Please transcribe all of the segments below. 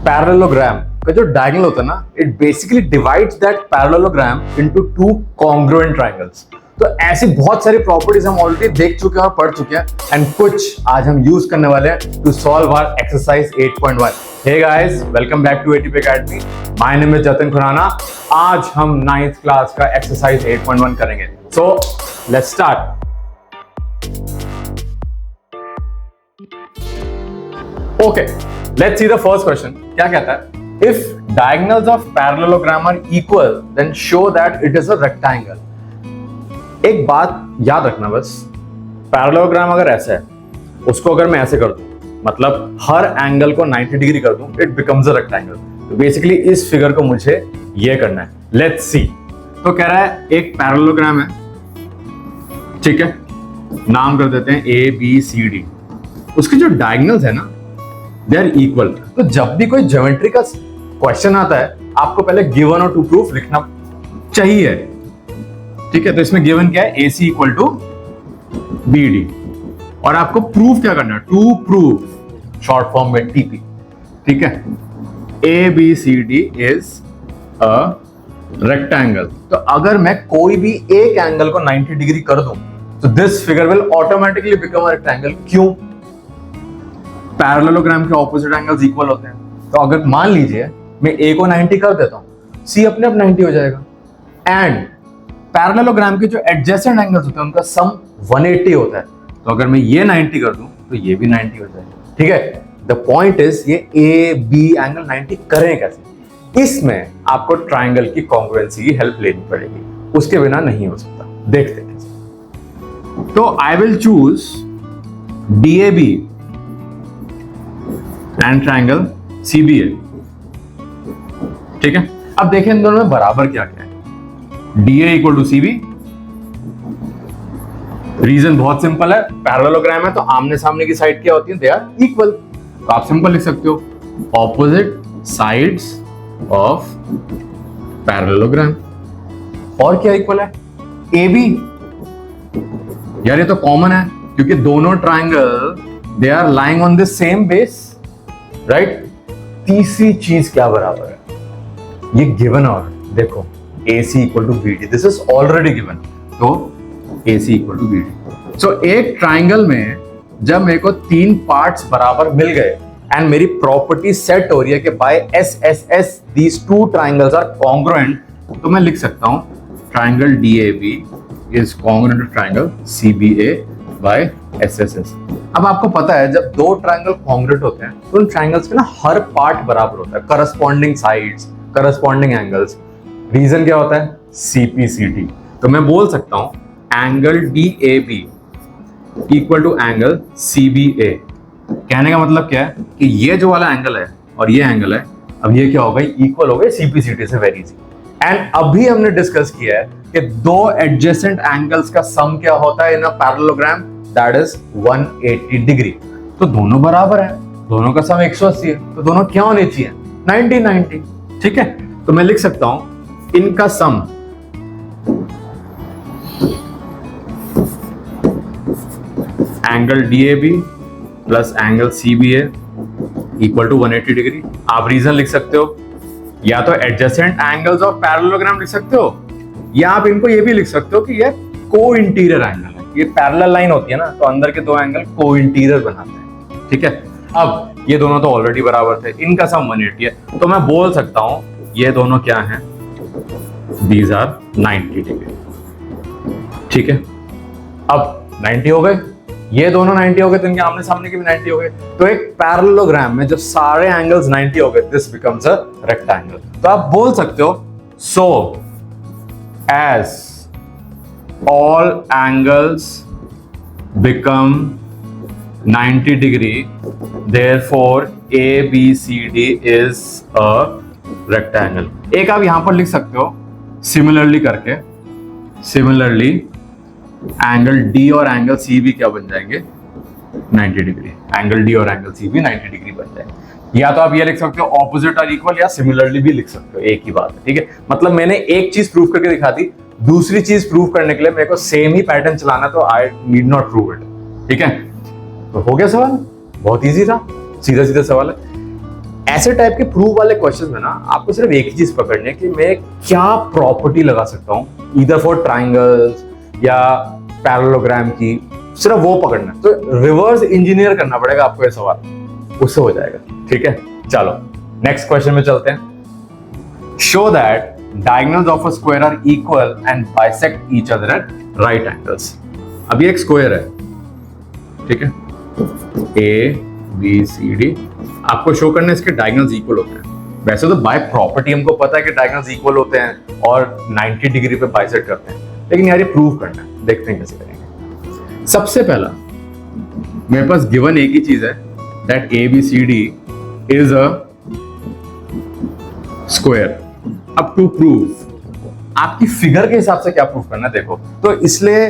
Parallelogram का जो diagonal होता है ना, it basically divides that parallelogram into two congruent triangles. तो ऐसी बहुत सारी प्रॉपर्टीज हम ऑलरेडी देख चुके हैं और पढ़ चुके हैं, एंड कुछ आज हम यूज करने वाले हैं to solve our exercise 8.1। Hey guys, welcome back to ATP academy. My name is Jatin Khurana. आज हम 9th क्लास का एक्सरसाइज 8.1 करेंगे। So let's start. Okay, let's see the first question. क्या कहता है? If diagonals of parallelogram are equal then show that it is a rectangle. एक बात याद रखना बस, पैरेललोग्राम अगर ऐसा है, उसको अगर मैं ऐसे कर दूं, मतलब हर एंगल को 90 डिग्री कर दूं, इट बिकम्स अ रेक्टेंगल। तो बेसिकली इस फिगर को मुझे ये करना है। Let's see. तो कह रहा है एक पैरेललोग्राम है, ठीक है, नाम कर देते हैं ए बी सी डी। उसके जो डायगोनल्स है ना, दे आर इक्वल। तो जब भी कोई ज्योमेट्री का क्वेश्चन आता है, आपको पहले गिवन और टू प्रूफ लिखना चाहिए, ठीक है। तो इसमें गिवन क्या है? AC इक्वल टू BD, और आपको प्रूफ क्या करना है? टू प्रूफ, शॉर्ट फॉर्म में TP, ठीक है। ABCD is a rectangle. तो अगर मैं कोई भी एक एंगल को 90 डिग्री कर दूं, तो this figure will automatically become a rectangle. क्यों? पैरेललोग्राम के ऑपोजिट एंगल्स इक्वल होते हैं। तो अगर मान लीजिए मैं A को 90 कर देता हूं, C अपने आप 90 हो जाएगा। एंड पैरेललोग्राम के जो एडजेसेंट एंगल्स होते हैं, उनका सम 180 होता है। तो अगर मैं ये 90 कर दूं, तो ये भी 90 हो जाएगा, ठीक है। द पॉइंट इज, ये AB एंगल 90 करें कैसे? इसमें आपको ट्राइंगल की कॉन्ग्रुएंसी की हेल्प लेनी पड़ेगी, उसके बिना नहीं हो सकता। देखते हैं कैसे। तो I will choose DAB and triangle CBA, ठीक है। अब देखें इन दोनों में बराबर क्या क्या है। DA equal to CB। Reason बहुत सिंपल है, पैरेललोग्राम है तो आमने सामने की साइड क्या होती है? They are equal. तो आप सिंपल लिख सकते हो, ऑपोजिट साइड्स ऑफ पैरेललोग्राम। और क्या इक्वल है? AB। यार ये तो कॉमन है, क्योंकि दोनों triangle they are lying on the same base, right. तीसरी चीज क्या बराबर है? ये गिवन। और देखो, AC equal to BD, this is already given. तो AC equal to BD। So एक ट्राइंगल में जब मेरे को 3 पार्ट्स बराबर मिल गए एंड मेरी प्रॉपर्टी सेट हो रही है कि by SSS these two triangles are congruent, तो मैं लिख सकता हूं triangle DAB is congruent to triangle CBA by SSS। अब आपको पता है, जब दो ट्राइंगल कॉन्ग्रुएंट होते हैं तो उन ट्राइंगल्स के ना हर पार्ट बराबर होता है, corresponding sides, corresponding angles. Reason क्या होता है? CPCD। तो मैं बोल सकता हूं angle DAB equal to angle CBA। कहने का मतलब क्या है कि ये जो वाला एंगल है और ये एंगल है, अब ये क्या हो गई? इक्वल हो गए CPCD से, वेरी इजी। एंड अभी हमने डिस्कस किया है कि दो एडजेसेंट एंगल्स का सम क्या होता है in a parallelogram? That is 180 degree. तो दोनों बराबर है, दोनों का सम 180 है, तो दोनों क्या होने चाहिए? 90-90, ठीक है। तो मैं लिख सकता हूं इनका sum angle DAB plus angle CBA equal to 180 degree. आप रीजन लिख सकते हो, या तो एडजेसेंट एंगल्स ऑफ पैरेललोग्राम लिख सकते हो, या आप इनको ये भी लिख सकते हो कि ये को इंटीरियर एंगल है। ये पैरेलल लाइन होती है ना, तो अंदर के दो एंगल को इंटीरियर बनाते हैं, ठीक है। अब ये दोनों तो ऑलरेडी बराबर थे, इनका सम 180 है। तो मैं बोल सकता हूं ये दोनों क्या हैं? These are 90 डिग्री, ठीक है। अब 90 हो गए, ये दोनों 90 हो गए, तो इनके आमने सामने के भी 90 हो गए। तो एक पैरेललोग्राम में जब सारे एंगल्स 90 हो गए, दिस बिकम्स अ रेक्टेंगल। तो आप बोल सकते हो, so as all angles become 90 degree, therefore ABCD is a rectangle. एक आप यहां पर लिख सकते हो सिमिलरली करके, सिमिलरली एंगल D और एंगल CB क्या बन जाएंगे? 90 डिग्री। एंगल D और एंगल CB 90 डिग्री बन जाएंगे। या तो आप ये लिख सकते हो ऑपोजिट और इक्वल, या सिमिलरली भी लिख सकते हो, एक ही बात है, ठीक है। मतलब मैंने एक चीज प्रूव करके दिखा दी, दूसरी चीज प्रूव करने के लिए मेरे को सेम ही पैटर्न चलाना, तो I need not prove it, ठीक है। तो हो गया सवाल, बहुत इजी था, सीधा सीधा सवाल है। ऐसे टाइप के प्रूफ वाले क्वेश्चंस में ना आपको सिर्फ एक ही चीज पकड़नी है कि मैं क्या प्रॉपर्टी लगा सकता हूं ईदर फॉर ट्राइंगल्स या पैरेललोग्राम की, सिर्फ वो पकड़ना है। तो रिवर्स इंजीनियर करना पड़ेगा आपको ये सवाल, उससे हो जाएगा। ठीक है, चलो नेक्स्ट क्वेश्चन में चलते हैं। Show that diagonals of a square are equal and bisect each other at right angles. अब ये एक स्क्वायर है, ठीक है, ए बी सी डी, आपको शो करना है इसके डायगोनल्स इक्वल होते हैं। वैसे तो बाय प्रॉपर्टी हमको पता है कि डायगोनल्स इक्वल होते हैं और 90 डिग्री पे बाइसेक्ट करते हैं, लेकिन यार ये प्रूव करना है, देखते हैं कैसे करेंगे। सबसे पहला मेरे पास गिवन एक ही चीज है, that A B C D is a square. अब टू प्रूव आपकी फिगर के हिसाब से क्या प्रूव करना है देखो, तो इसलिए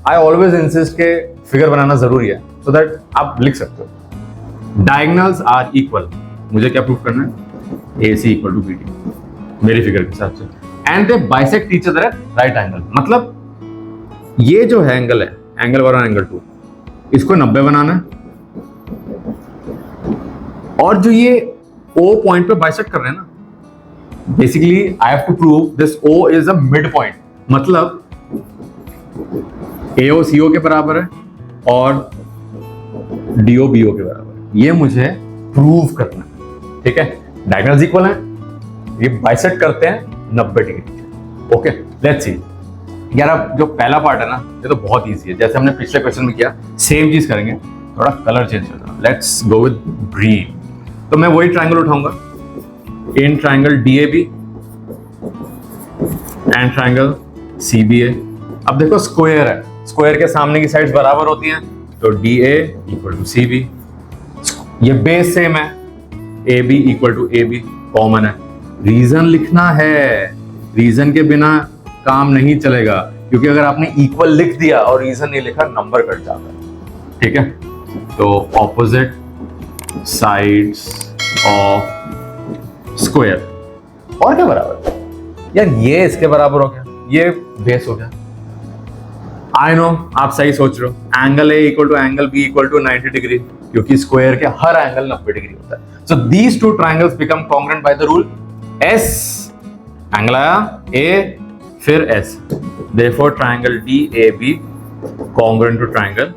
आई ऑलवेज इंसिस्ट के फिगर बनाना जरूरी है, सो दैट आप लिख सकते हो डायगोनल्स आर इक्वल। मुझे क्या प्रूव करना है, A C equal to B D मेरी फिगर के हिसाब से, and they bisect each other at right angle. मतलब ये जो है एंगल है, एंगल 1 और एंगल 2, इसको 90 बनाना है, और जो ये ओ पॉइंट पे बाइसेक्ट कर रहे हैं ना, basically I have to prove this O is a midpoint, मतलब एओ सीओ के बराबर है और डीओ बीओ के बराबर है। ये मुझे प्रूव करना है, ठीक है। डायगोनल्स इक्वल है, ये बाइसेक्ट करते हैं 90 डिग्री। ओके, लेट्स सी। यार अब जो पहला पार्ट है ना, ये तो बहुत इजी है, जैसे हमने पिछले क्वेश्चन में किया सेम चीज करेंगे, थोड़ा कलर चेंज करना। Let's go with green. तो मैं वही ट्राइंगल उठाऊंगा, in triangle DAB and triangle CBA. अब देखो स्क्वायर है, स्क्वायर के सामने की साइड्स बराबर होती हैं, तो D A equal to C B. ये बेस सेम है, A B equal to A B, common है। रीजन लिखना है, रीजन के बिना काम नहीं चलेगा, क्योंकि अगर आपने इक्वल लिख दिया और रीजन नहीं लिखा नंबर कट जाता है, ठीक है। तो ऑपोजिट साइड्स ऑफ स्क्वायर, और क्या बराबर है यार, ये इसके बराबर हो गया, ये बेस हो गया। आई नो आप सही सोच रहे हो, angle A equal to angle B equal to 90 degree, क्योंकि स्क्वायर के हर एंगल 90 डिग्री होता है। So these two triangles become congruent by the rule S. Angle आया ए फिर S, therefore triangle D A B congruent to triangle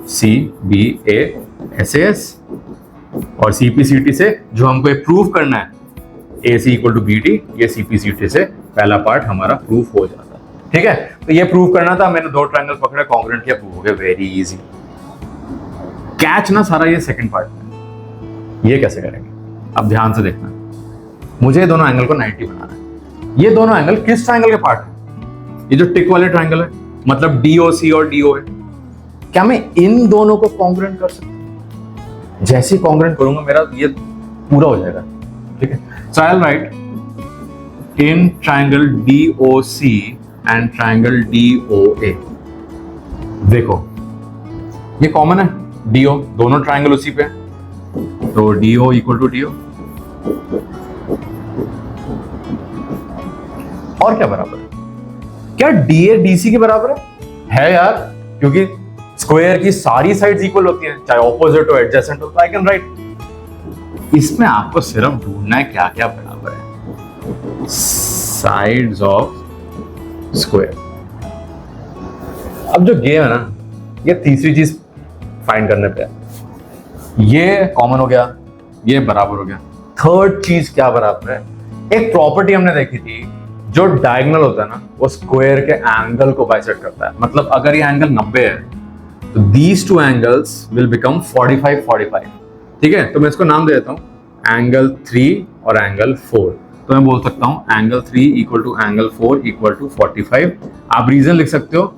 C B A S A S. और CPCT से जो हमको प्रूव करना है A C equal to B D, ये CPCT से पहला पार्ट हमारा प्रूफ हो जाता है, ठीक है। तो ये प्रूव करना था, मैंने दो ट्रायंगल पकड़े, कॉन्ग्रुएंट किया, प्रूव हो गया, वेरी इजी। कैच ना सारा ये सेकंड पार्ट में, ये कैसे करेंगे अब ध्यान से देखना। मुझे ये दोनों एंगल को 90 बनाना है। ये दोनों एंगल किस ट्रायंगल के पार्ट है, ये जो टिक वाले ट्रायंगल है, मतलब डीओसी और डीओ है। क्या मैं इन दोनों को कॉन्ग्रुएंट कर सकता हूं? जैसे ही कॉन्ग्रुएंट करूंगा मेरा ये पूरा हो जाएगा, ठीक है। So I will write in triangle DOC and triangle DOA. देखो ये कॉमन है, डीओ, दोनों ट्रायंगल उसी पे, तो डीओ इक्वल टू डीओ। और क्या बराबर है, क्या डीए डीसी के बराबर है यार, क्योंकि स्क्वायर की सारी साइड्स इक्वल होती हैं, चाहे ऑपोजिट हो एडजेसेंट हो, तो आई कैन राइट। इसमें आपको सिर्फ ढूंढना है क्या क्या बराबर है, साइड्स ऑफ स्क्वायर। अब जो गेम है ना, ये तीसरी चीज फाइंड करने पे है। ये कॉमन हो गया, ये बराबर हो गया। थर्ड चीज क्या बराबर है, एक प्रॉपर्टी हमने देखी थी, जो डायगोनल होता है ना, वो स्क्वायर के एंगल को बाइसेक्ट करता है। मतलब अगर ये एंगल 90 है, तो these two angles will become 45-45, ठीक है। तो मैं इसको नाम दे देता हूं एंगल 3 और एंगल 4। तो मैं बोल सकता हूं angle 3 equal to angle 4 equal to 45। आप रीजन लिख सकते हो,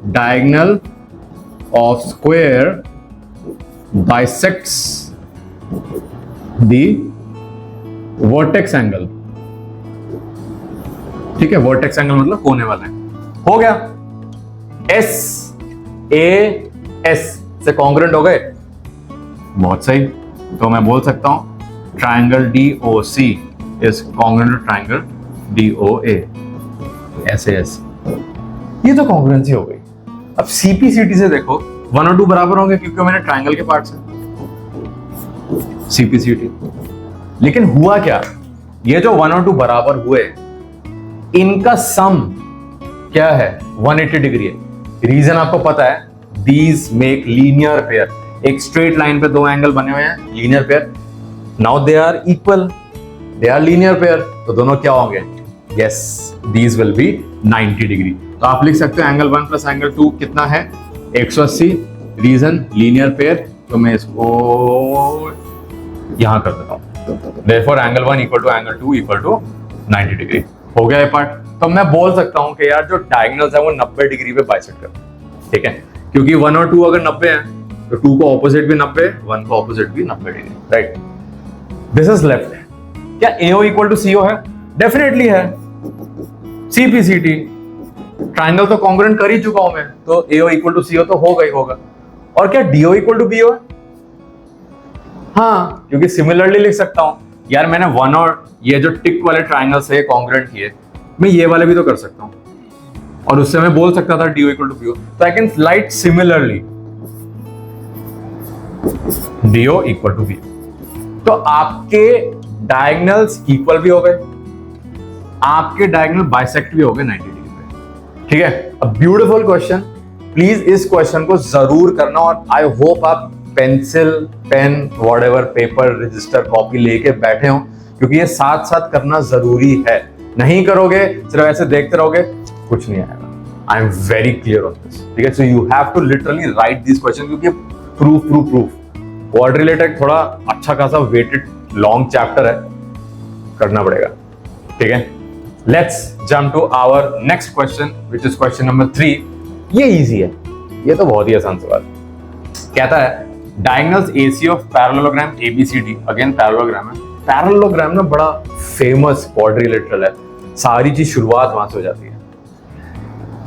diagonal of square bisects the vertex angle, ठीक है। वर्टेक्स एंगल मतलब कोने वाला है। हो गया, एस ए एस से कॉन्ग्रुएंट हो गए, बहुत सही। तो मैं बोल सकता हूं triangle DOC is congruent to triangle DOA, ऐसे एस। ये तो कॉन्ग्रुएंसी हो गई। अब सीपीसीटी से देखो 1 और 2 बराबर होंगे, क्योंकि मैंने ट्रायंगल के पार्ट से सीपीसीटी लेकिन हुआ क्या, ये जो 1 और 2 बराबर हुए, इनका सम क्या है, 180 डिग्री है। रीजन आपको पता है, दीज मेक लीनियर पेयर। एक स्ट्रेट लाइन पे दो एंगल बने हुए हैं, linear pair. Now they are equal, they are linear pair, तो दोनों क्या होंगे, yes, these will be 90 degree. तो आप लिख सकते हो एंगल 1 प्लस एंगल 2 कितना है, 180। रीजन लीनियर पेयर, तो मैं इसको यहां कर देता हूं। Therefore angle 1 equal to angle 2 equal to 90 degree. हो गया ये पार्ट। तो मैं बोल सकता हूं कि यार जो डायगोनल्स है वो 90 डिग्री पे बाइसेक्ट करते हैं, ठीक है, क्योंकि 1 और 2 अगर 90 है तो 2 को ऑपोजिट भी 90, 1 को ऑपोजिट भी 90 degree, right. This is left. क्या AO इक्वल टू CO है? डेफिनेटली है। CPCT ट्राइंगल तो कॉन्ग्रुएंट कर ही चुका हूं मैं, तो AO इक्वल टू CO तो होगा ही होगा। और क्या DO इक्वल टू BO है? हाँ, क्योंकि सिमिलरली लिख सकता हूं यार, मैंने 1 और ये जो टिक वाले ट्राइंगल से कॉन्ग्रुएंट किए, मैं ये वाले भी तो कर सकता हूं, और उससे मैं बोल सकता था DO इक्वल टू BO। तो I can write similarly DO equal to BO। तो आपके डायगोनल्स इक्वल भी हो गए, आपके डायगोनल बाइसेक्ट भी हो गए 90 डिग्री पे, ठीक है। अ ब्यूटीफुल क्वेश्चन, प्लीज इस क्वेश्चन को जरूर करना, और आई होप आप pencil, pen, whatever, paper, register, copy लेके बैठे हो, क्योंकि ये साथ साथ करना जरूरी है। नहीं करोगे, सिर्फ ऐसे देखते रहोगे, कुछ नहीं आएगा। I am very clear on this, ठीक है। So you have to literally write this question, क्योंकि प्रूफ वर्ड रिलेटेड थोड़ा अच्छा खासा वेटेड लॉन्ग चैप्टर है, करना पड़ेगा, ठीक है। Let's jump to our next question, which is question number 3। ये इजी है, ये तो बहुत ही आसान सवाल। कहता है diagonals AC of parallelogram ABCD, again parallelogram है। पैरेललोग्राम ना बड़ा फेमस क्वाड्रिलेटरल है, सारी चीज शुरुआत वहां से हो जाती है।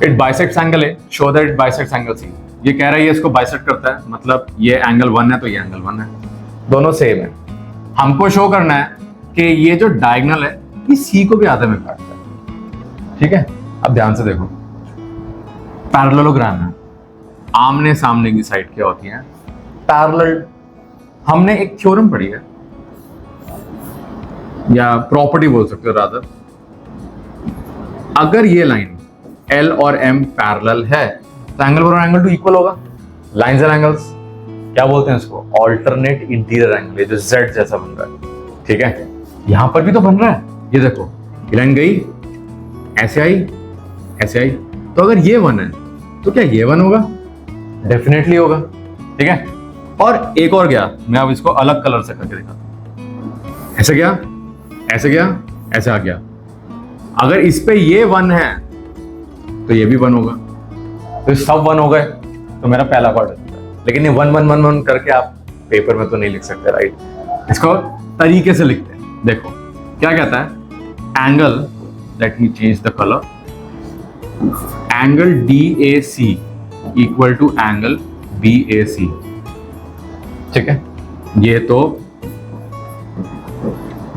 It bisects angle A, show that it bisects angle C। ये कह रहा है ये इसको बाइसेक्ट करता है, मतलब ये एंगल 1 है तो ये एंगल 1 है, दोनों सेम है। हमको शो करना है कि ये जो डायगोनल है ये C को भी आधे में काटता है, ठीक है। अब ध्यान से देखो, पैरेललोग्राम है, आमने सामने की साइड क्या होती है, पैरेलल। हमने एक थ्योरम पढ़ी है, या प्रॉपर्टी बोल सकते हो रादर, अगर ये लाइन L और M पैरेलल है तो एंगल 1 और एंगल 2 इक्वल होगा। लाइंस एंड एंगल्स क्या बोलते हैं इसको, ऑल्टरनेट इंटीरियर एंगल, जो Z जैसा बन रहा है, ठीक है। यहां पर भी तो बन रहा है, ये देखो, ये लाइन गई ऐसे आई ऐसे आई, तो अगर ये 1 है तो क्या ये 1 होगा? डेफिनेटली होगा, ठीक है। और एक और गया, मैं अब इसको अलग कलर से करके दिखाता हूं। ऐसे गया, ऐसे गया, ऐसे आ गया। अगर इस पे ये 1 है तो ये भी 1 होगा, तो सब 1 हो गए, तो मेरा पहला पार्ट है। लेकिन ये 1 1 1 1 करके आप पेपर में तो नहीं लिख सकते, राइट। इसको तरीके से लिखते हैं। देखो क्या कहता है, angle, let me change the colour, angle DAC equal to angle BAC, ठीक है। ये तो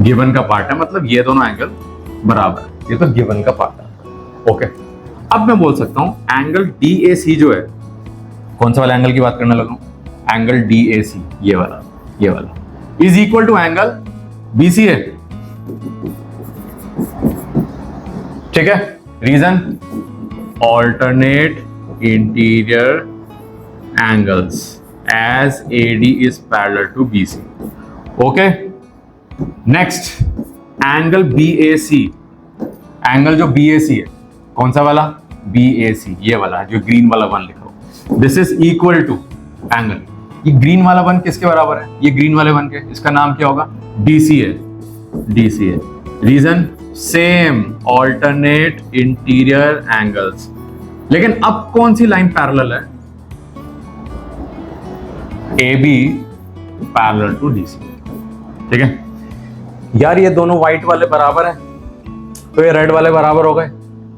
गिवन का पार्ट है, मतलब ये दोनों एंगल बराबर है, ये तो गिवन का पार्ट है, ओके। अब मैं बोल सकता हूं एंगल DAC जो है, कौन सा वाला एंगल की बात करने लगा हूं, एंगल DAC, ये वाला is equal to angle BCA, ठीक है। Reason, alternate interior angles as AD is parallel to BC, okay. Next angle BAC, angle जो BAC है, कौन सा वाला, BAC, ये वाला जो ग्रीन वाला 1 लिखा हो, this is equal to angle, ये ग्रीन वाला 1 किसके बराबर है, ये ग्रीन वाले 1 के, इसका नाम क्या होगा, DCA। Reason, same, alternate interior angles. लेकिन अब कौन सी लाइन पैरेलल है, AB पैरेलल टू DC, ठीक है। यार ये दोनों व्हाइट वाले बराबर है, तो ये रेड वाले बराबर हो गए।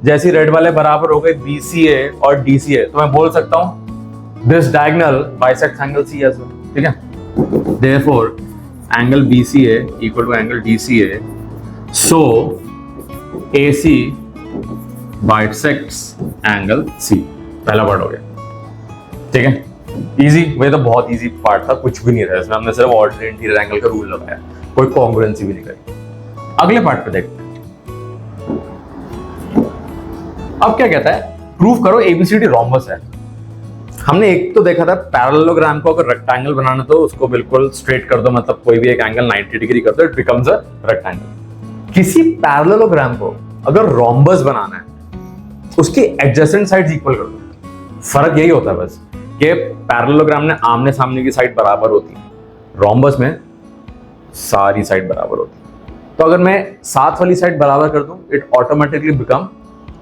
जैसे रेड वाले बराबर हो गए BCA और DCA, तो मैं बोल सकता हूं this diagonal bisects angle C as well, ठीक है। Therefore angle BCA equal to angle DCA, so AC bisects angle C, पहला पार्ट हो गया, ठीक है। इजी, वही तो बहुत इजी पार्ट था, कुछ भी नहीं था इसमें, हमने सिर्फ ऑल्टरनेट इंटीरियर एंगल का रूल लगाया। कोई कॉन्ग्रुएंसी भी नहीं करी। अगले पार्ट पे देखते हैं। अब क्या कहता है, प्रूव करो एबीसीडी रोम्बस है। हमने एक तो देखा था पैरेललोग्राम को अगर रेक्टेंगल बनाना तो उसको बिल्कुल स्ट्रेट कर दो, मतलब कोई भी एक एंगल 90 डिग्री कर दो, इट बिकम्स अ रेक्टेंगल। किसी पैरेललोग्राम को अगर रोम्बस बनाना है उसकी एडजेसेंट साइड्स इक्वल कर दो। फर्क यही होता है बस कि पैरेललोग्राम में आमने सामने की साइड बराबर होती है, रोम्बस में सारी साइड बराबर होती है। तो अगर मैं साथ वाली साइड बराबर कर दूं, it automatically become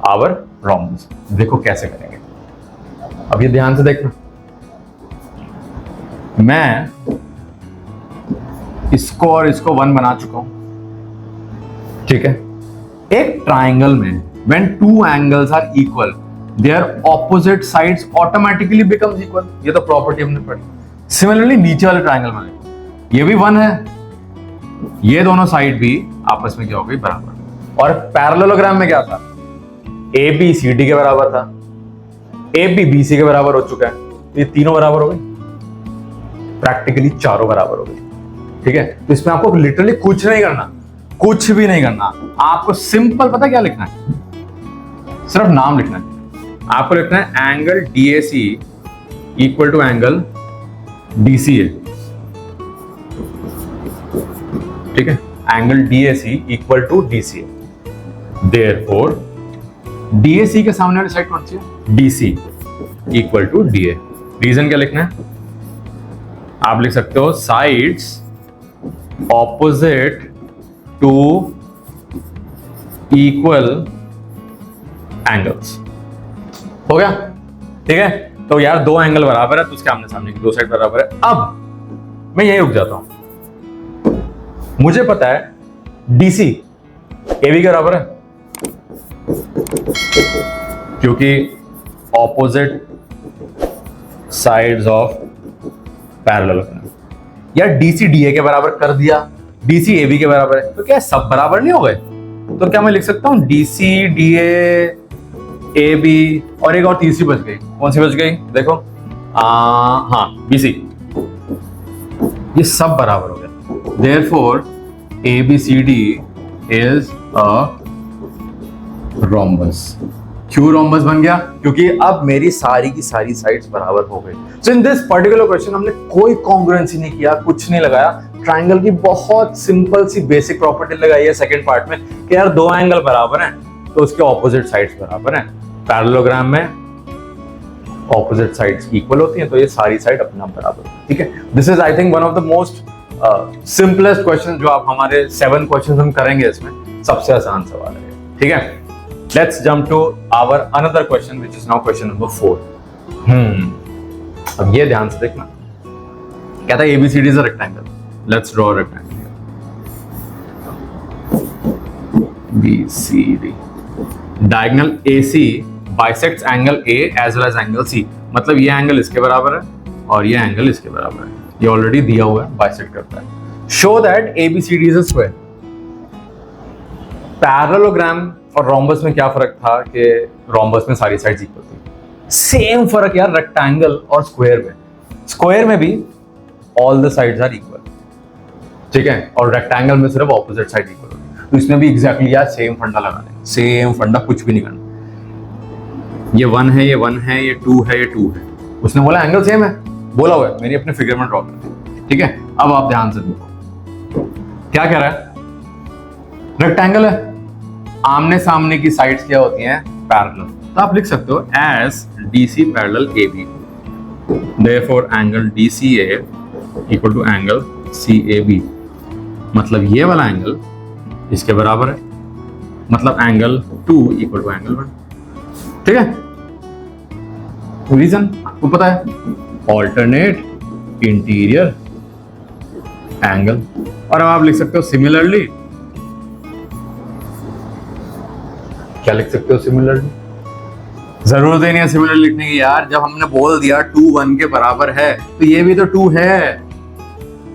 our rhombus. देखो कैसे करेंगे, अब ये ध्यान से देखना। मैं इसको और इसको 1 बना चुका हूं, ठीक है। एक ट्राइंगल में when two angles are equal their opposite sides automatically becomes equal, ये तो प्रॉपर्टी हमने पढ़ी। सिमिलरली नीचे वाले ट्राइंगल में ये भी 1 है, ये दोनों साइड भी आपस में क्या हो गई, बराबर। और पैरेललोग्राम में क्या था, ए बी सी डी के बराबर था, ए बी बी सी के बराबर हो चुका है, तो ये तीनों बराबर हो गए, प्रैक्टिकली चारों बराबर हो गए, ठीक है। तो इसमें आपको लिटरली कुछ नहीं करना, कुछ भी नहीं करना। आपको सिंपल पता क्या लिखना है, सिर्फ नाम लिखना है। आपको लिखना है angle DAC equal to angle DCA, ठीक है। Angle DAC equal to DCA, therefore DAC के सामने वाली साइड कौन सी है, DC equal to DA। Reason क्या लिखना है, आप लिख सकते हो sides opposite to equal angles. हो गया, ठीक है। तो यार दो एंगल बराबर है तो उसके आमने सामने की दो साइड बराबर है। अब मैं यही रुक जाता हूं, मुझे पता है DC AB के बराबर है, क्योंकि ऑपोजिट साइड्स ऑफ पैरेललोग्राम। या DC DA के बराबर कर दिया, DC AB के बराबर है, तो क्या सब बराबर नहीं हो गए? तो क्या मैं लिख सकता हूं DC DA AB और एक और तीसरी बच गई, कौन सी बच गई देखो, हाँ BC, ये सब बराबर हो गया। Therefore ABCD is a rhombus. क्यों रोम्बस बन गया? क्योंकि अब मेरी सारी की सारी साइड्स बराबर हो गई। सो इन दिस पर्टिकुलर क्वेश्चन हमने कोई कॉन्ग्रुएंसी नहीं किया, कुछ नहीं लगाया। ट्राइंगल की बहुत सिंपल सी बेसिक प्रॉपर्टी लगाई है सेकंड पार्ट में कि यार दो एंगल बराबर हैं तो उसके ऑपोजिट साइड्स बराबर हैं। पैरेललोग्राम में ऑपोजिट साइड्स इक्वल होती हैं तो ये सारी साइड अपना बराबर, ठीक है। This is I think one of the most simplest question जो आप हमारे 7 क्वेश्चन हम करेंगे, इसमें सबसे आसान सवाल है, ठीक है। Let's jump to our another question, which is now question number 4. अब ये ध्यान से देखना, कहता है ABCD is a rectangle. Let's draw a rectangle. BCD. Diagonal AC bisects angle A as well as angle C. मतलब ये एंगल इसके बराबर है और ये एंगल इसके बराबर है, ये ऑलरेडी दिया हुआ है, बाइसेक्ट करता है। Show that ABCD is a square. Parallelogram और रोम्बस में क्या फर्क था कि रोम्बस में सारी साइड्स इक्वल थी। सेम फर्क यार रेक्टेंगल और स्क्वायर में। स्क्वायर में भी all the sides are equal, ठीक है, और रेक्टेंगल में सिर्फ ऑपोजिट साइड इक्वल होती है। तो इसमें भी एग्जैक्टली यार सेम फंडा लगाना है, सेम फंडा, कुछ भी नहीं करना। ये 1 है, ये 1 है, ये 2 है, ये 2 है। उसने बोला एंगल सेम है, बोला हुआ है, मैंने अपने फिगर में ड्रॉ कर, ठीक है। अब आप ध्यान से देखो क्या कह रहा है, रेक्टेंगल है, आमने सामने की साइड्स क्या होती हैं, पैरेलल। तो आप लिख सकते हो as DC parallel AB, therefore angle DCA equal to angle CAB। मतलब ये वाला एंगल इसके बराबर है, मतलब एंगल 2 इक्वल टू एंगल 1, ठीक है। रीजन आपको पता है, ऑल्टरनेट इंटीरियर एंगल। और अब आप लिख सकते हो सिमिलरली, क्या लिख सकते हो सिमिलरली? जरूरत ही नहीं है सिमिलर लिखने की यार, जब हमने बोल दिया 2 1 के बराबर है तो ये भी तो 2 है,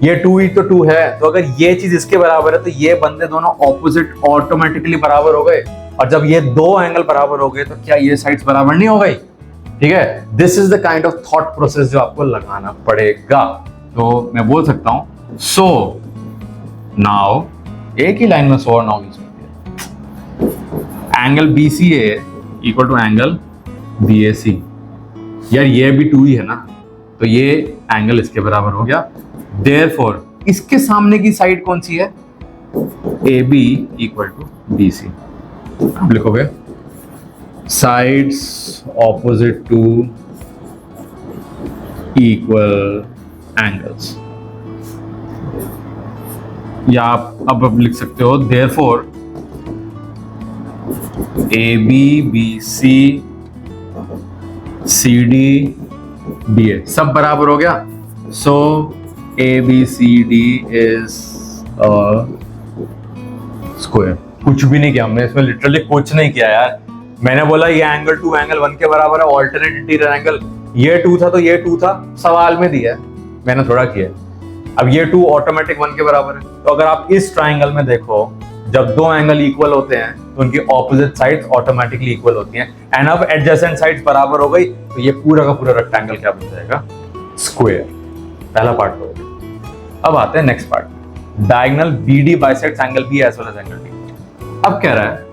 ये 2 ही तो 2 है। तो अगर ये चीज इसके बराबर है तो ये बंदे दोनों ऑपोजिट ऑटोमेटिकली बराबर हो गए, और जब ये दो एंगल बराबर हो गए तो क्या ये साइड्स बराबर नहीं हो गई, ठीक है। This is the kind of thought process जो आपको लगाना पड़ेगा। तो मैं बोल सकता हूं, सो नाउ एक ही लाइन में 100 नाउ यूज करते हैं। Angle BCA equal to angle BAC। यार ये भी 2 ही है ना, तो ये एंगल इसके बराबर हो गया। देयरफॉर इसके सामने की साइड कौन सी है? AB equal to BC। अब लिखोगे sides opposite to equal angles, या आप अब लिख सकते हो therefore AB BC CD BA सब बराबर हो गया। So ABCD is square. कुछ भी नहीं किया हमने इसमें, लिटरली कुछ नहीं किया यार। मैंने बोला ये एंगल 2 एंगल 1 के बराबर है, ऑल्टरनेट इंटीरियर एंगल। ये 2 था तो ये 2 था, सवाल में दिया है, मैंने थोड़ा किया। अब ये 2 ऑटोमेटिक 1 के बराबर है। तो अगर आप इस ट्राइंगल में देखो, जब 2 एंगल इक्वल होते हैं तो उनकी ऑपोजिट साइड्स ऑटोमेटिकली इक्वल होती हैं। एंड अब एडजेसेंट साइड्स बराबर हो गई तो ये पूरा का पूरा रेक्टेंगल क्या बन जाएगा? स्क्वायर। पहला पार्ट हो गया। अब आते हैं next part, diagonal BD bisects angle B as well as angle D। अब कह रहा है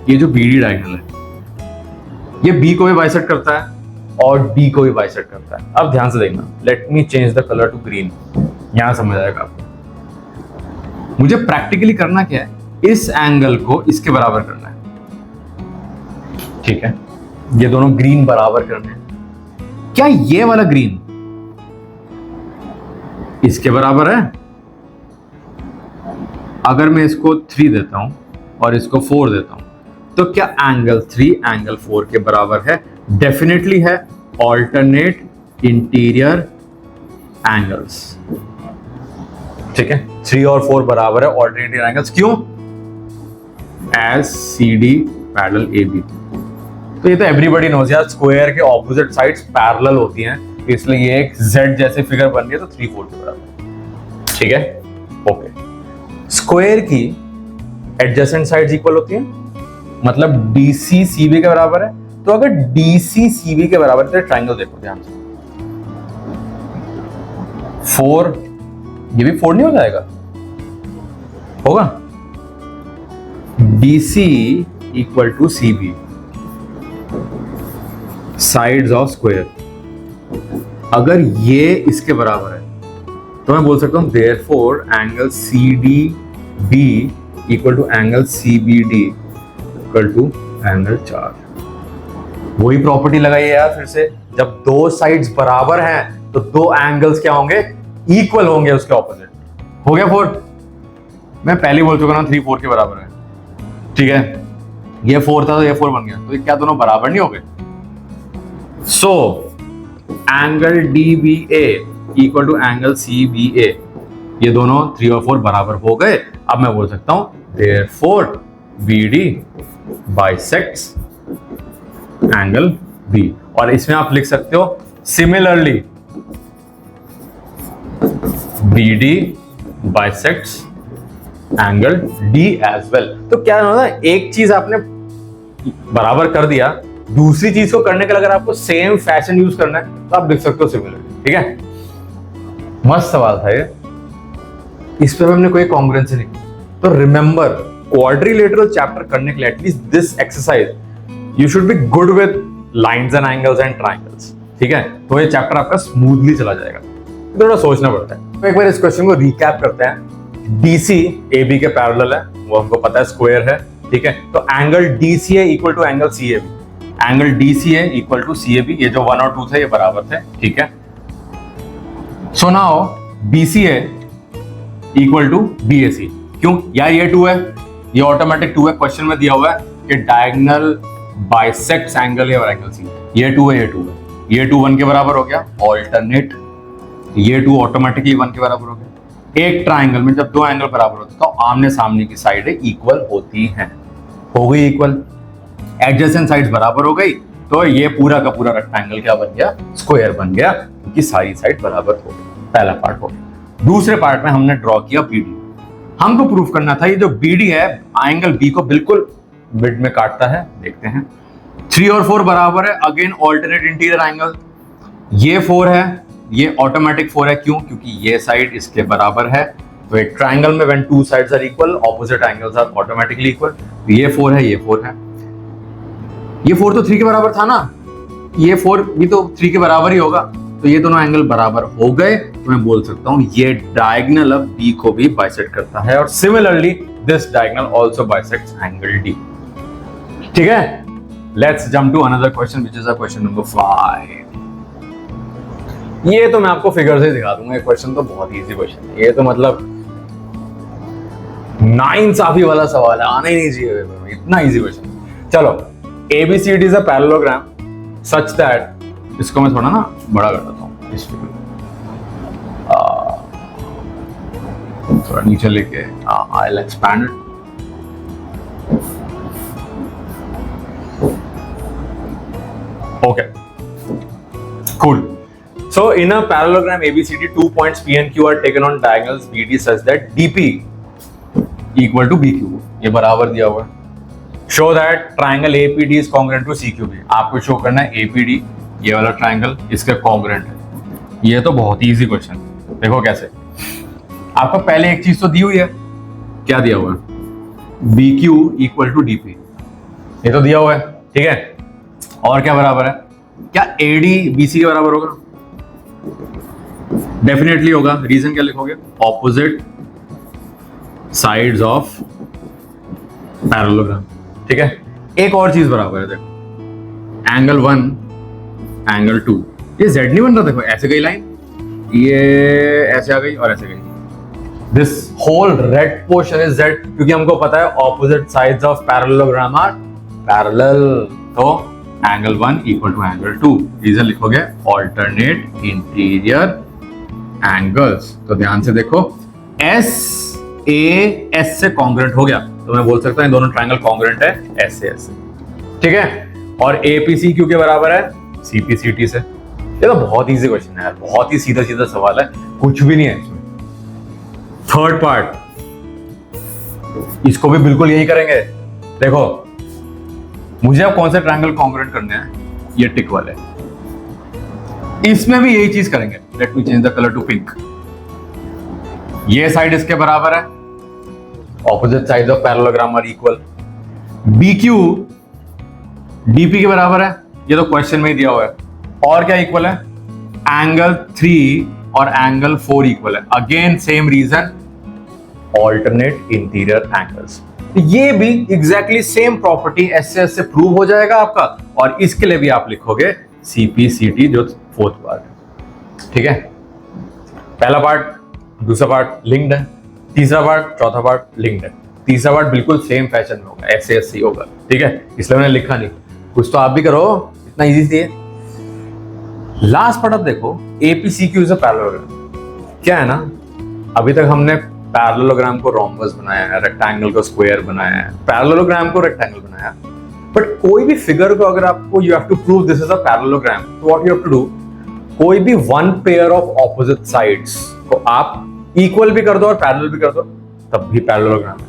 ये जो BD डायगोनल है ये B को भी बाइसेक्ट करता है और D को भी बाइसेक्ट करता है। अब ध्यान से देखना, let me change the colour to green, यहां समझ आएगा आपको। मुझे प्रैक्टिकली करना क्या है, इस एंगल को इसके बराबर करना है, ठीक है? ये दोनों ग्रीन बराबर करने हैं। क्या ये वाला ग्रीन इसके बराबर है? अगर मैं इसको 3 देता हूं और इसको 4 देता हूं तो क्या एंगल 3 एंगल 4 के बराबर है? डेफिनेटली है। ऑल्टरनेट इंटीरियर एंगल्स, ठीक है? 3 और 4 बराबर है ऑल्टरनेट एंगल्स। क्यों? As CD parallel AB। तो ये तो एवरीबॉडी नोज यार, स्क्वायर के ऑपोजिट साइड्स पैरेलल होती हैं, इसलिए ये एक Z जैसे फिगर बन रही है, तो 3 4 के बराबर, ठीक है? ओके। स्क्वायर की एडजेसेंट साइड्स इक्वल होती हैं, मतलब DC CB के बराबर है। तो अगर DC CB के बराबर है तो ट्राइंगल देखो ध्यान से, 4, ये भी 4 नहीं हो जाएगा? होगा। DC equal to CB, sides of square. अगर ये इसके बराबर है तो मैं बोल सकता हूं therefore angle CDB equal to angle CBD equal to angle 4। वही प्रॉपर्टी लगाई है यार फिर से, जब 2 साइड्स बराबर हैं तो 2 एंगल्स क्या होंगे? इक्वल होंगे उसके ऑपोजिट। हो गया 4? मैं पहले बोल चुका ना 3 4 के बराबर है, ठीक है? ये 4 था तो ये 4 बन गया, तो ये क्या दोनों बराबर नहीं हो गए? So angle DBA equal to angle CBA, ये दोनों 3 और 4 बराबर हो गए। अब मैं बोल सकता हूं therefore BD bisects angle B। और इसमें आप लिख सकते हो similarly BD bisects angle D as well. तो क्या होता है, एक चीज आपने बराबर कर दिया, दूसरी चीज को करने के लिए अगर आपको सेम फैशन यूज करना है तो आप लिख सकते हो सिमिलरली, ठीक है? मस्त सवाल था ये, इस पे हमने कोई कॉन्ग्रुएंसी नहीं की। तो रिमेंबर, क्वाड्रिलेटरल चैप्टर करने के लिए at least this exercise you should be good with lines and angles and triangles, ठीक है? तो ये चैप्टर आपका स्मूथली चला जाएगा। थोड़ा सोचना पड़ता है। तो एक बार इस क्वेश्चन को रिकैप करते हैं। DC AB के पैरेलल है, वो हमको पता है स्क्वायर है, ठीक है? तो angle DCA equal to angle CAB, angle DCA equal to CAB, ये जो 1 और 2 थे ये बराबर थे, ठीक है? So now BCA equal to BAC। क्यों यार? ये 2 है, ये ऑटोमेटिक 2 है, क्वेश्चन में दिया हुआ है कि डायगोनल बाइसेक्ट्स एंगल है और एंगल C। ये 2 है, ये 2 है, ये 2 1 के बराबर हो गया, ऑल्टरनेट ये 2 ऑटोमेटिकली 1 के बराबर हो गया। एक ट्राइंगल में जब 2 एंगल बराबर होते हैं तो आमने सामने की साइडें इक्वल होती हैं। हो गई इक्वल, एडजेसेंट साइड्स बराबर हो गई, तो ये पूरा का पूरा रेक्टेंगल क्या बन गया? स्क्वायर बन गया, क्योंकि सारी साइड बराबर हो गई। पहला पार्ट हो गया। दूसरे पार्ट में हमने ड्रॉ किया BD। हमको प्रूफ करना था ये जो BD है एंगल B को बिल्कुल मिड में काटता है। देखते हैं, 3 और 4 बराबर है, अगेन ऑल्टरनेट इंटीरियर एंगल। ये 4 है, ये ऑटोमेटिक 4 है। क्यों? क्योंकि ये साइड इसके बराबर है, तो एक ट्राइंगल में when two sides are equal opposite angles are automatically equal. ये 4 है, ये 4 है, ये 4 तो 3 के बराबर था ना, ये 4 भी तो 3 के बराबर ही होगा, तो ये दोनों एंगल बराबर हो गए, तो मैं बोल सकता हूं ये डायगोनल ऑफ बी को भी बाइसेक्ट करता है, और similarly this diagonal also bisects angle D. ठीक है, let's jump to another question which is a question number 5। ये तो मैं आपको फिगर से दिखा दूंगा, ये क्वेश्चन तो बहुत इजी क्वेश्चन है, ये तो मतलब नाइंसाफी वाला सवाल है, आना ही नहीं चाहिए, इतना इजी क्वेश्चन। चलो, ABCD is a parallelogram such that, इसको मैं थोड़ा ना बड़ा कर देता हूं, इस फिगर थोड़ा नीचे लेके, I will expand it. Okay, cool. So in a parallelogram ABCD, 2 points P and Q are taken on diagonals BD such that DP equal to BQ. ये बराबर दिया हुआ है। Show that triangle APD is congruent to CQB. आपको show करना है APD, ये वाला ट्राइंगल इसके कॉन्ग्रुएंट है। ये तो बहुत ही इजी क्वेश्चन, देखो कैसे। आपको पहले एक चीज तो दी हुई है, क्या दिया हुआ है? BQ equal to DP, ये तो दिया हुआ है, ठीक है। और क्या बराबर है? क्या AD BC के बराबर होगा? डेफिनेटली होगा। रीजन क्या लिखोगे? ऑपोजिट साइड्स ऑफ पैरेललोग्राम, ठीक है। एक और चीज बराबर है, देखो एंगल 1 एंगल 2, ये Z नहीं बन रहा, देखो ऐसे गई लाइन, ये ऐसे आ गई और ऐसे गई। This whole red portion is Z, क्योंकि हमको पता है opposite sides of parallelogram are parallel, तो angle 1 equal to angle 2। Reason लिखोगे ऑल्टरनेट इंटीरियर एंगल्स। तो ध्यान से देखो, एस ए एस से कॉन्ग्रुएंट हो गया, तो मैं बोल सकता हूं दोनों ट्रायंगल कॉन्ग्रुएंट है एस से एस से, ठीक है। और एपीसी क्यू के बराबर है सीपीसीटी से। ये तो बहुत इजी क्वेश्चन है यार, बहुत ही सीधा सीधा सवाल है, कुछ भी नहीं है इसमें। थर्ड पार्ट, इसको भी बिल्कुल यही करेंगे। देखो मुझे अब कौन से ट्रायंगल कॉन्ग्रुएंट करने हैं, ये टिक वाले, इसमें भी यही चीज करेंगे। Let me change the colour to pink. ये साइड इसके बराबर है, opposite sides of parallelogram are equal. BQ DP के बराबर है, ये तो क्वेश्चन में ही दिया हुआ है। और क्या इक्वल है? एंगल 3 और एंगल 4 इक्वल है। Again same reason, alternate interior angles. ये भी एग्जैक्टली सेम प्रॉपर्टी एस से प्रूव हो जाएगा आपका, और इसके लिए भी आप लिखोगे CPCT जो फोर्थ पार्ट है, ठीक है। पहला पार्ट दूसरा पार्ट लिंक्ड है, तीसरा पार्ट चौथा पार्ट लिंक्ड है, तीसरा पार्ट बिल्कुल सेम फैशन में होगा, SC होगा, ठीक है। इसलिए मैंने लिखा नहीं, कुछ तो आप भी करो, इतना इजी थी। लास्ट पार्ट अब देखो, APCQ इज अ पैरेललोग्राम। क्या है ना, अभी तक हमने पैरेललोग्राम को रोम्बस बनाया है, रेक्टेंगल को स्क्वायर बनाया है, पैरेललोग्राम को रेक्टेंगल बनाया, बट कोई भी फिगर को अगर आपको you have to prove this is a parallelogram, तो what you have to do, कोई भी one pair of opposite sides को आप इक्वल भी कर दो और पैरेलल भी कर दो, तब भी पैरेललोग्राम है।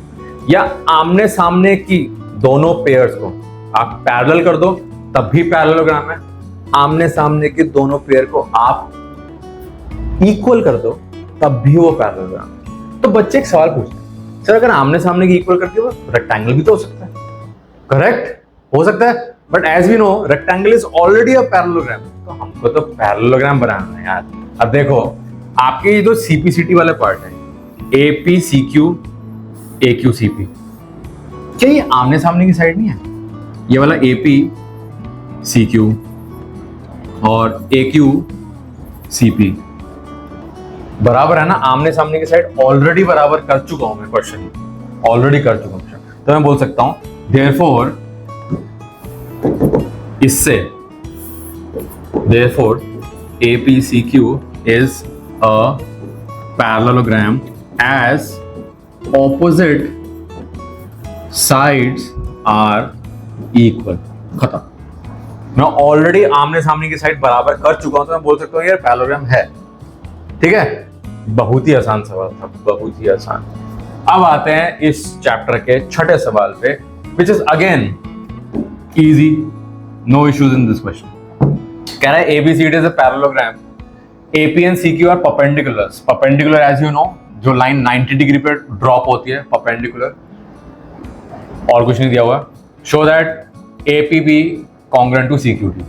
या आमने सामने की दोनों पेयर्स को आप पैरेलल कर दो, तब भी पैरेललोग्राम है। आमने सामने के दोनों पेयर को आप इक्वल कर दो, तब भी वो पैरेललोग्राम है। तो बच्चे एक सवाल पूछते हैं, सर अगर आमने सामने की इक्वल करके वो रेक्टेंगल भी तो हो सकता है, करेक्ट, हो सकता है, but as we know rectangle is already a parallelogram, तो हमको तो पैरेललोग्राम बनाना है यार। अब देखो आपके ये जो CPCT वाले पार्ट है, APCQ AQCP, क्या ये आमने सामने की साइड नहीं है? ये वाला APCQ और AQCP बराबर है ना, आमने सामने की साइड ऑलरेडी बराबर कर चुका हूं मैं, क्वेश्चन ऑलरेडी कर चुका हूं, तो मैं बोल सकता हूं देयरफॉर इससे therefore APCQ is a parallelogram as opposite sides are equal। खत्म। मैं ऑलरेडी आमने सामने की साइड बराबर कर चुका हूं, तो मैं बोल सकता हूं यार पैरेललोग्राम है, ठीक है। बहुत ही आसान सवाल था, बहुत ही आसान। अब आते हैं इस चैप्टर के छठे सवाल पे, which is again easy, no issues in this question। कह रहा है ABCD is a parallelogram, AP and CQ are perpendiculars। Perpendicular as you know, जो लाइन 90 डिग्री पे ड्रॉप होती है परपेंडिकुलर, और कुछ नहीं दिया हुआ। Show that APB congruent to CQD.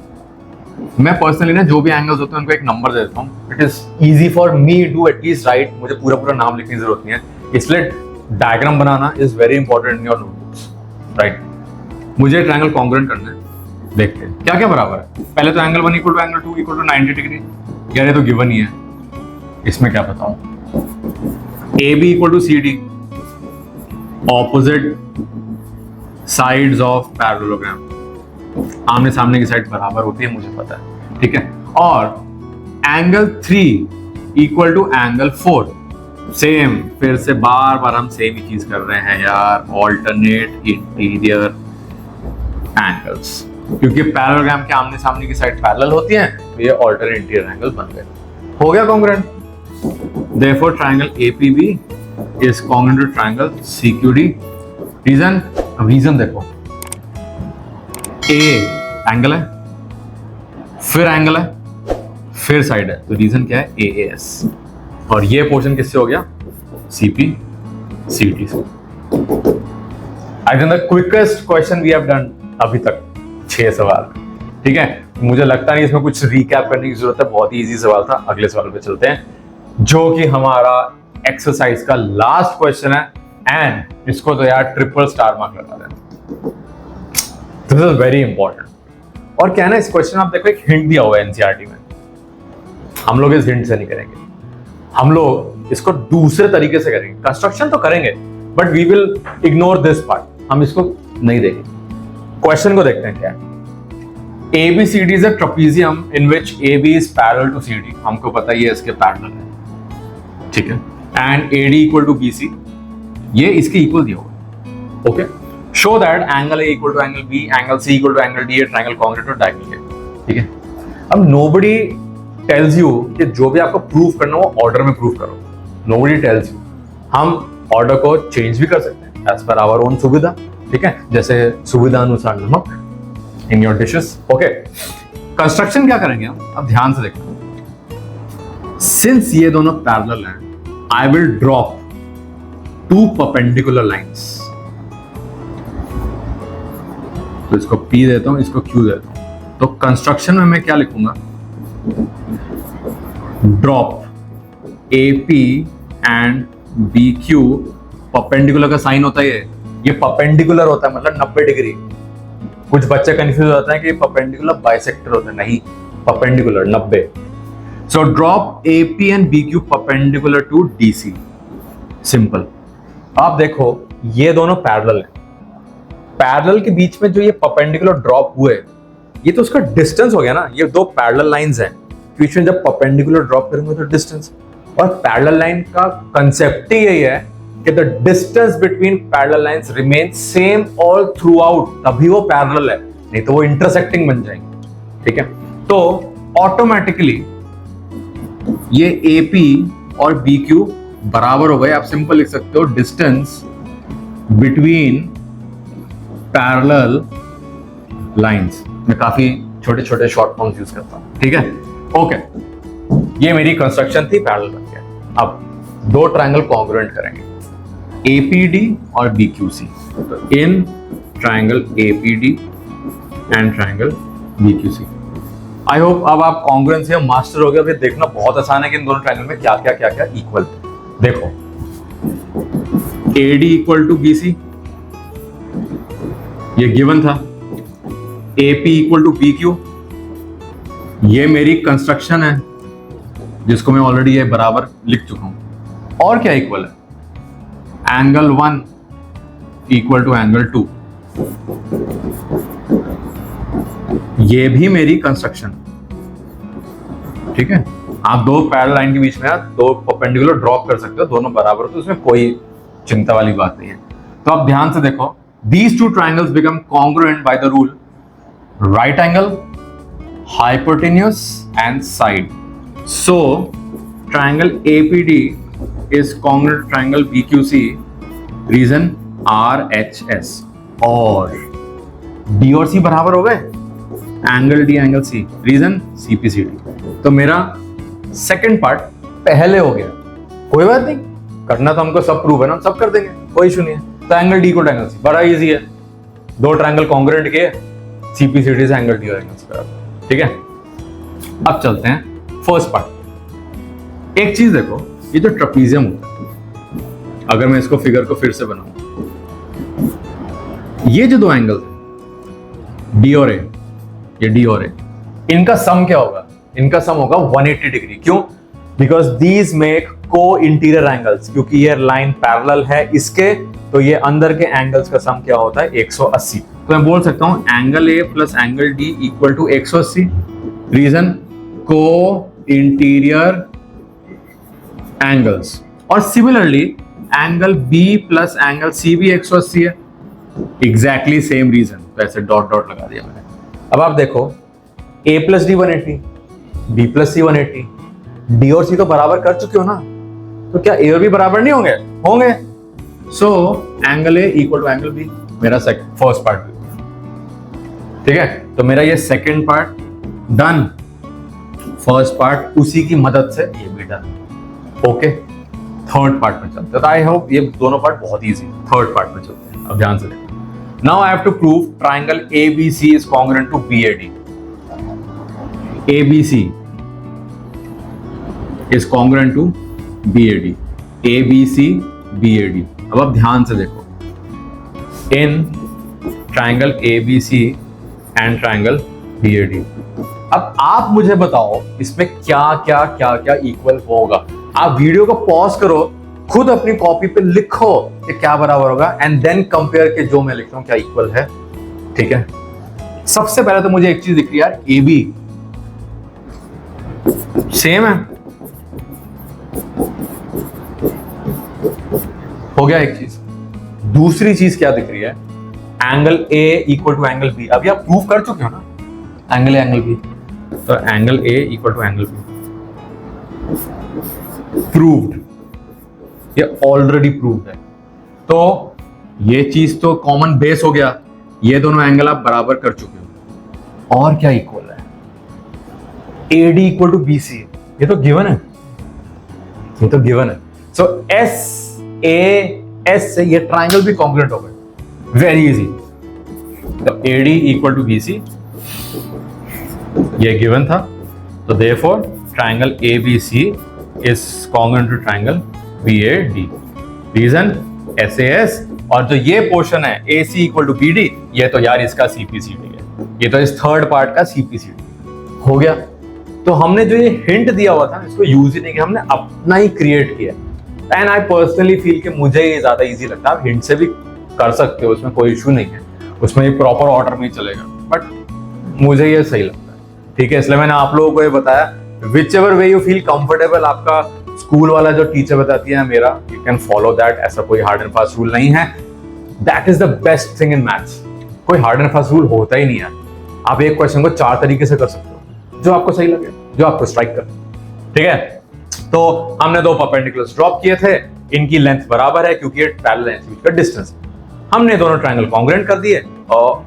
मैं पर्सनली ना जो भी एंगल्स होते हैं उनको एक नंबर दे देता हूँ। It is easy for me to at least write, मुझे पूरा पूरा नाम लिखने की जरूरत नहीं है, इसलिए diagram banana is very important in your notebooks, right. मुझे ट्रायंगल कॉन्ग्रुएंट करना है, देखते हैं क्या क्या बराबर है। पहले तो angle 1 equal to angle 2 equal to 90 degree, यार ये तो गिवन ही है, इसमें क्या बताऊं। A B equal to C D, opposite sides of parallelogram, आमने सामने की साइड बराबर होती है, मुझे पता है, ठीक है। और angle 3 equal to angle 4, same, फिर से बार बार हम सेम ही चीज कर रहे हैं यार, ऑल्टरनेट इंटीरियर एंगल्स, क्योंकि पैरेललोग्राम के आमने सामने की साइड पैरेलल होती हैं, तो ये ऑल्टरनेट इंटीरियर एंगल बन गए। हो गया congruent. Therefore triangle APB is congruent to triangle CQD. Reason देखो, ए एंगल है, फिर एंगल है, फिर साइड है, तो रीजन क्या है, एएस। और ये पोर्शन किससे हो गया, सीपी सीटी से। I think the quickest question we have done अभी तक, 6 सवाल, ठीक है। मुझे लगता नहीं इसमें कुछ रिकैप करने की जरूरत है, बहुत ही इजी सवाल था। अगले सवाल पे चलते हैं, जो कि हमारा एक्सरसाइज का लास्ट क्वेश्चन है, एंड इसको तो यार ट्रिपल स्टार मार्क लगा देना, दिस इज वेरी इंपॉर्टेंट। और क्या है ना, इस क्वेश्चन आप देखो, एक हिंट दिया हुआ है एनसीईआरटी में, हम लोग इस हिंट से नहीं करेंगे, हम लोग इसको दूसरे तरीके से करेंगे। कंस्ट्रक्शन तो करेंगे, but we will ignore this part, हम इसको नहीं देखेंगे। क्वेश्चन को देखते हैं क्या है। ABCD is a trapezium in which AB is parallel to CD, हमको पता ही है इसके पैरेलल है, ठीक है। And AD equal to BC, ये इसके इक्वल दिया हुआ है, okay. Show that angle A equal to angle B, angle C equal to angle D, triangle congruent to diagonal A, ठीक है। अब नोबडी टेल्स यू कि जो भी आपको प्रूव करना हो ऑर्डर में प्रूव करो, नोबडी टेल्स यू। हम ऑर्डर को चेंज भी कर सकते हैं एज पर आवर ओन सुविधा, ठीक है, जैसे सुविधा अनुसार नमक in your dishes, okay. Construction क्या करेंगे हम, अब ध्यान से देखो। सिंस ये दोनों पैरेलल हैं, I will drop 2 perpendicular lines, तो इसको P देता हूं, इसको Q देता हूं। तो कंस्ट्रक्शन में मैं क्या लिखूंगा, drop AP and BQ, perpendicular का साइन होता है ये परपेंडिकुलर होता है, मतलब 90 डिग्री। कुछ बच्चे कंफ्यूज हो जाते हैं कि परपेंडिकुलर बाइसेक्टर होता है, नहीं, perpendicular 90। So drop AP and BQ perpendicular to DC, simple. आप देखो ये दोनों पैरेलल हैं, पैरेलल के बीच में जो ये परपेंडिकुलर ड्रॉप हुए, ये तो उसका डिस्टेंस हो गया ना, ये 2 पैरेलल लाइंस हैं, बीच में जब परपेंडिकुलर ड्रॉप करेंगे तो डिस्टेंस। और पैरेलल लाइन का कंसेप्ट ही यही है कि the distance between parallel lines remain same all through out, तभी वो पैरेलल है, नहीं तो वो इंटरसेक्टिंग बन जाएंगे, ठीक है। तो ऑटोमेटिकली ये AP और BQ बराबर हो गए। आप सिंपल लिख सकते हो, डिस्टेंस बिटवीन पैरेलल लाइंस। मैं काफी छोटे छोटे शॉर्ट फॉर्म्स यूज करता हूं, ठीक है, ओके। ये मेरी कंस्ट्रक्शन थी, पैरेलल बन गया। अब 2 ट्रायंगल कॉन्ग्रुएंट करेंगे, APD और BQC। तो in triangle APD and triangle BQC। I hope अब आप कॉन्ग्रुएंसी में मास्टर हो गए। फिर देखना बहुत आसान है कि इन दोनों ट्रायंगल में क्या क्या क्या क्या इक्वल। देखो AD इक्वल टू BC, ये गिवन था। AP इक्वल टू BQ, ये मेरी कंस्ट्रक्शन है जिसको मैं ऑलरेडी ये बराबर लिख चुका हूं। और क्या इक्वल है, एंगल 1 इक्वल टू एंगल 2, ये भी मेरी कंस्ट्रक्शन, ठीक है। आप 2 पैरेलल लाइन के बीच में 2 परपेंडिकुलर ड्रॉप कर सकते हो, दोनों बराबर, तो उसमें कोई चिंता वाली बात नहीं है। तो आप ध्यान से देखो, these 2 triangles become congruent by the rule right angle, hypotenuse and side. So triangle APD is congruent to triangle BQC, reason RHS, और D और C बराबर हो गए, angle D angle C, reason CPCD। तो मेरा सेकंड पार्ट पहले हो गया, कोई बात नहीं, करना तो हमको सब प्रूव है ना, हम सब कर देंगे, कोई इशू नहीं है। तो angle D equal to angle C, बड़ा इजी है, दो ट्रायंगल कॉन्ग्रुएंट किए, सीपीसीडी से एंगल डी और एंगल सी बराबर। ठीक है, अब चलते हैं फर्स्ट पार्ट। एक चीज देखो, ये जो ट्रेपीजियम होता है, अगर मैं इसको फिगर को फिर से बनाऊं, ये जो दो एंगल डी और ए, ये डी और ए, इनका सम क्या होगा? इनका सम होगा 180 डिग्री। क्यों? बिकॉज दीज मेक को इंटीरियर एंगल्स, क्योंकि ये लाइन पैरेलल है इसके, तो ये अंदर के एंगल्स का सम क्या होता है? 180। तो मैं बोल सकता हूं angle A plus angle D equal to 180। Reason, को इंटीरियर एंगल्स। और similarly angle B plus angle C भी 180 है, एग्जैक्टली सेम रीजन, तो ऐसे डॉट डॉट लगा दिया मैंने। अब आप देखो, a plus D 180, b plus C 180, D और सी तो बराबर कर चुके हो ना, तो क्या ए और बी बराबर नहीं होंगे? होंगे। So angle A equal to angle B, मेरा फर्स्ट पार्ट। ठीक है, तो मेरा ये second part done, first part उसी की मदद से ये भी डन। ओके, थर्ड पार्ट में चलते हैं। तो आई होप ये दोनों पार्ट बहुत इजी। थर्ड पार्ट में चलते हैं, अब ध्यान से देखो। Now I have to prove triangle ABC is congruent to BAD। ABC is congruent to BAD, ABC BAD। अब आप ध्यान से देखो, in triangle ABC and triangle BAD। अब आप मुझे बताओ इसमें क्या क्या क्या क्या इक्वल होगा। आप वीडियो को पॉज करो, खुद अपनी कॉपी पे लिखो कि क्या बराबर होगा, एंड देन कंपेयर के जो मैं लिख रहा हूं क्या इक्वल है। ठीक है, सबसे पहले तो मुझे एक चीज दिख रही है यार, AB सेम है, हो गया एक चीज। दूसरी चीज क्या दिख रही है? Angle A equal to angle B। अभी आप प्रूव कर चुके हो ना, एंगल A एंगल B, तो angle A equal to angle B proved, ये ऑलरेडी प्रूव्ड है। तो ये चीज तो कॉमन बेस हो गया, ये दोनों एंगल आप बराबर कर चुके हो। और क्या इक्वल है? AD इक्वल टू BC, ये तो गिवन है, ये तो गिवन है। सो SAS से ये ट्रायंगल भी कॉन्ग्रुएंट हो गए, वेरी इजी। तो AD इक्वल टू BC ये गिवन था, तो therefore triangle ABC is congruent to triangle BAD। Reason, SAS, और जो ये पोर्शन है AC इक्वल टू BD, ये तो यार इसका CPCD है, ये तो इस थर्ड पार्ट का CPCD हो गया। तो हमने जो ये हिंट दिया हुआ था इसको यूज ही नहीं किया, हमने अपना ही क्रिएट किया। एंड आई पर्सनली फील कि मुझे ये ज्यादा इजी लगता है। आप हिंट से भी कर सकते हो, उसमें कोई इशू नहीं है, उसमें ये प्रॉपर ऑर्डर में चलेगा, बट मुझे ये सही लगता है। ठीक है, इसलिए मैंने आप लोगों को ये बताया, which ever way you feel comfortable. आपका स्कूल वाला जो टीचर बताती है मेरा, यू कैन फॉलो दैट, ऐसा कोई हार्ड एंड फास्ट रूल नहीं है। That is the best thing in maths, कोई हार्ड एंड फास्ट रूल होता ही नहीं है। आप एक क्वेश्चन को 4 तरीके से कर सकते हो, जो आपको सही लगे, जो आपको स्ट्राइक करे। ठीक है, तो हमने दो परपेंडिकुलर्स ड्रॉप किए थे, इनकी लेंथ बराबर है क्योंकि ये पैरेलल है, इसका डिस्टेंस। हमने दोनों ट्रायंगल कॉन्ग्रुएंट कर दिए, और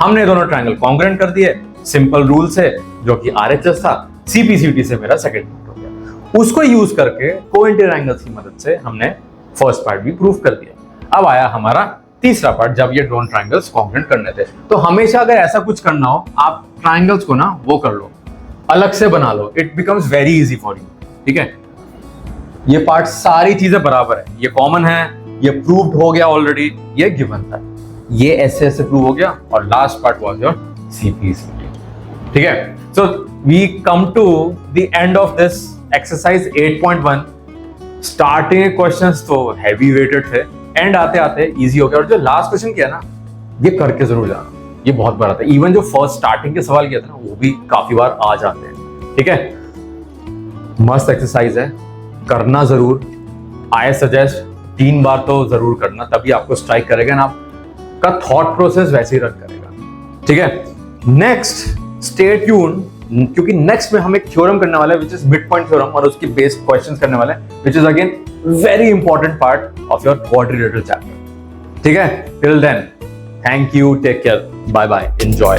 हमने दोनों ट्रायंगल कॉन्ग्रुएंट कर दिए सिंपल रूल से, जो कि RHS था। CPCD से मेरा सेकंड पार्ट हो गया, उसको यूज करके को-इंटीरियर एंगल्स की मदद से हमने फर्स्ट पार्ट भी प्रूव कर दिया। अब आया हमारा तीसरा पार्ट, जब ये दोनों ट्रायंगल्स कॉन्ग्रुएंट करने थे। तो हमेशा अगर ऐसा कुछ करना हो, आप ट्रायंगल्स को ना वो कर लो, अलग से बना लो, it becomes very easy for you. ठीक है, ये पार्ट सारी चीजें बराबर है, ये कॉमन है, ये प्रूव्ड हो गया ऑलरेडी, ये गिवन था, ये ऐसे से प्रूव हो गया, और last part was your CPCD। ठीक है, so we come to the end of this exercise 8.1। Starting questions तो हैवी वेटेड थे, एंड आते आते इजी हो गया। और जो लास्ट क्वेश्चन किया ना, ये करके जरूर जाना, ये बहुत बड़ा था। इवन जो फर्स्ट स्टार्टिंग के सवाल किया था ना, वो भी काफी बार आ जाते हैं। ठीक है, मस्त एक्सरसाइज है, करना जरूर। आई सजेस्ट 3 बार तो जरूर करना, तभी आपको स्ट्राइक करेगा ना, आपका थॉट प्रोसेस वैसे ही रन करेगा। ठीक है, नेक्स्ट स्टे ट्यून, क्योंकि नेक्स्ट में हम एक थ्योरम करने वाले हैं, which is mid point theorem, और उसकी बेस्ड क्वेश्चंस करने वाले हैं, which is again very important part of your quadrilateral chapter. ठीक है, till then, thank you, take care, bye bye, enjoy.